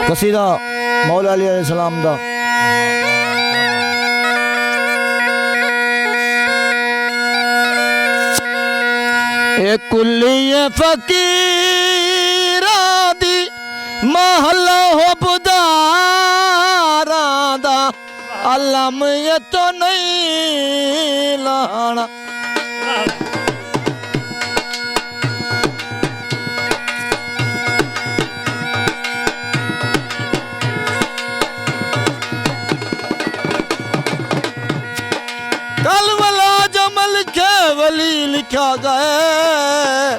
कसीदा मौला अली अलैहिस्सलाम दा। ए कुल्ली फकीरा दी महला हो बुदारा दा अलम ये तो नहीं लाना। कल वाला जमल के वली लिखा गए,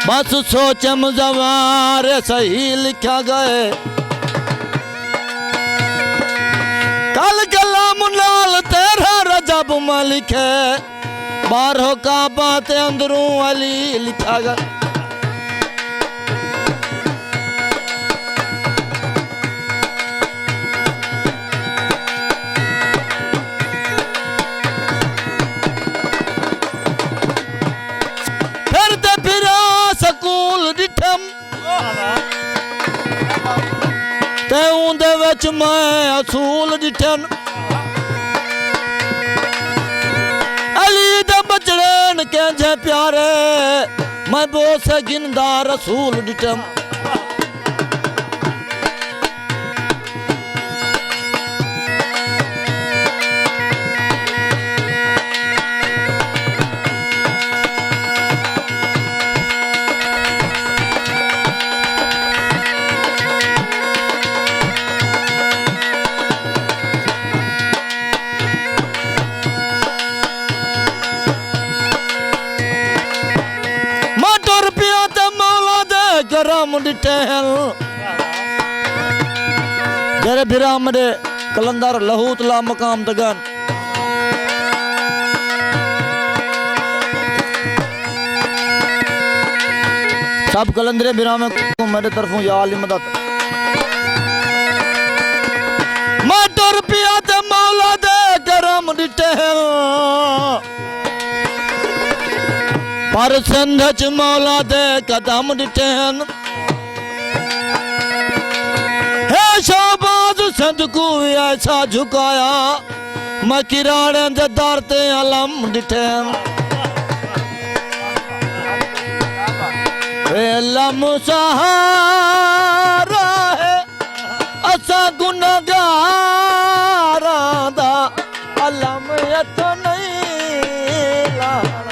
बस सोचम जवार सही लिखा गए। कल कलाम लाल तेरा रजब में लिखे, बारहों का बात अंदरों अली लिखा गया। मैं असूल डिठन अली दे बचड़न के प्यारे, मैं बोस गिंदा रसूल डिठन। करम डिठन जरे बिराम दे कलंदर लहूतला मकाम तगन। सब कलंदरे बिराम को मेरे तरफों या अली मदद। मैं टुर पिया ते मौला दे करम डिठन, पर संधच मौला दे कदम डिठन। हे शाहबाज संध को ऐसा झुकाया, मैं किराने दे दर ते अलम डिठन। हे अलम सहारा है असा गुनहगारा दा, अलम ये तो नहीं लाना।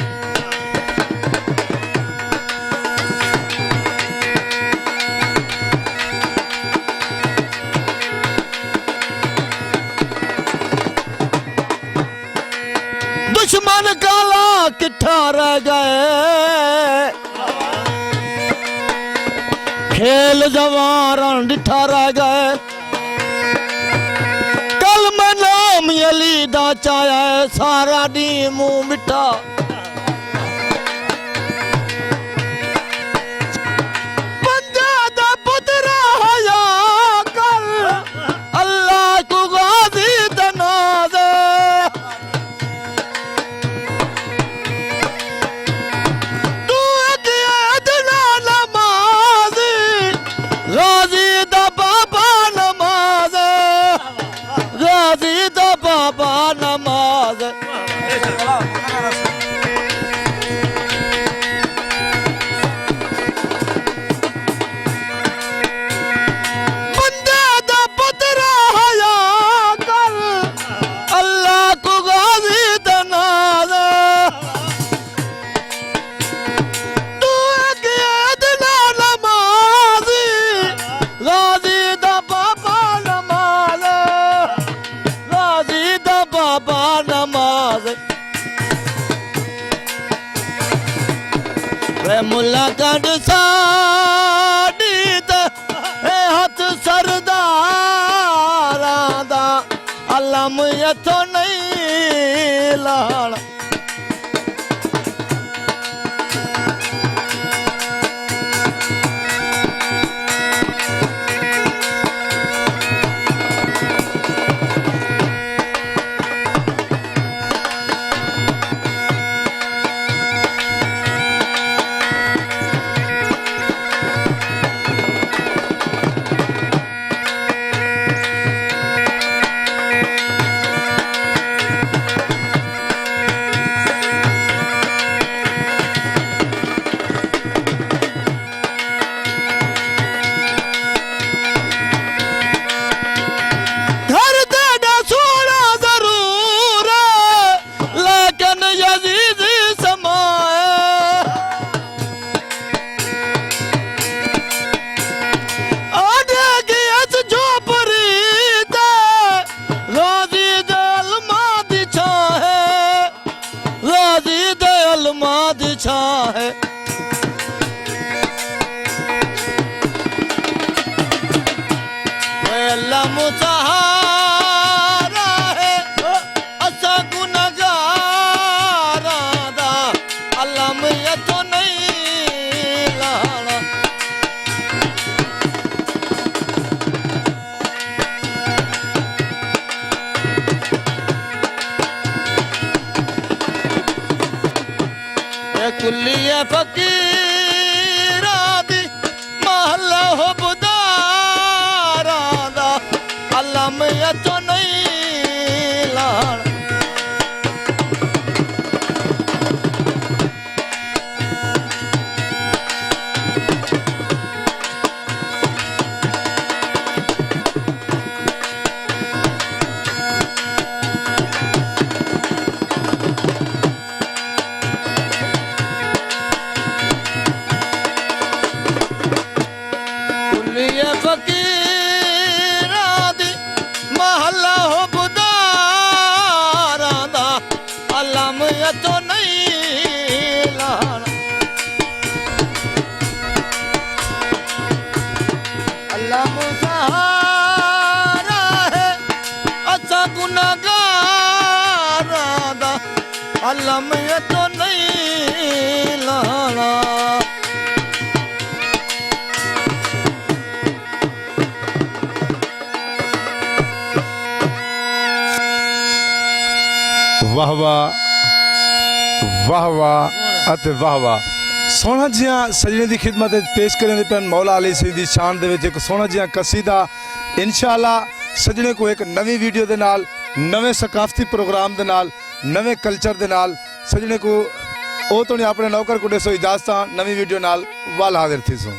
दुश्मन काला किट्ठा रह गए, खेल जवार डिठा रह गए। कल मैं नाम अली दा चाया, सारा दी मुंह मिठा। बंदा दा पुत्रा होया कल, अल्लाह को गाजी दनाज़े। नमाज बंदे दा पुत्रा होया कल, अल्लाह को गाजी दनाज़। तू अदना नमाज़ी, गाजी दा बाबा नमाज, गाजी दा बाबा नमाज। वे मुल्ला कड साडी ते हथ सरदारा दा, अलम इथों नहीं लाना। मुसहारा है असा गुनहगारां दा अल्लाह मैं तो नहीं लाना कुल्लिया फकीरा दी महला हो बुदारा दा अल्लाह मैं तो नहीं लाना कुल्लिया फकीरा दी महला हो बुदारा दा अल्लाह मैं तो नहीं लाना अल्लाह मुसहारा है असा गुनहगारा दा अल्लाह मैं तो नहीं लाना वाह वाह वाह वाह ਅਤੇ ਵਾਹ ਵਾਹ ਸੋਹਣਾ ਜਿਹਾ ਸਜਣੇ ਦੀ ਖਿਦਮਤ ਵਿੱਚ ਪੇਸ਼ ਕਰਨ ਪੈਣ ਮੌਲਾ ਅਲੀ ਸਈਦ ਦੀ ਸ਼ਾਨ ਦੇ ਵਿੱਚ ਇੱਕ ਸੋਹਣਾ ਜਿਹਾ ਕਸੀਦਾ ਇਨਸ਼ਾਅੱਲਾ ਸਜਣੇ ਕੋ ਇੱਕ ਨਵੀਂ ਵੀਡੀਓ ਦੇ ਨਾਲ ਨਵੇਂ ਸਕਾਫਤੀ ਪ੍ਰੋਗਰਾਮ ਦੇ ਨਾਲ ਨਵੇਂ ਕਲਚਰ ਦੇ ਨਾਲ ਸਜਣੇ ਕੋ ਉਹ ਤੋਂ ਆਪਣੇ ਨੌਕਰ ਕੁੜੇ ਸੋ ਇਜਾਜ਼ਤਾਂ ਨਵੀਂ ਵੀਡੀਓ ਨਾਲ ਵਾਲ ਹਾਜ਼ਰ ਥੀ ਸੋ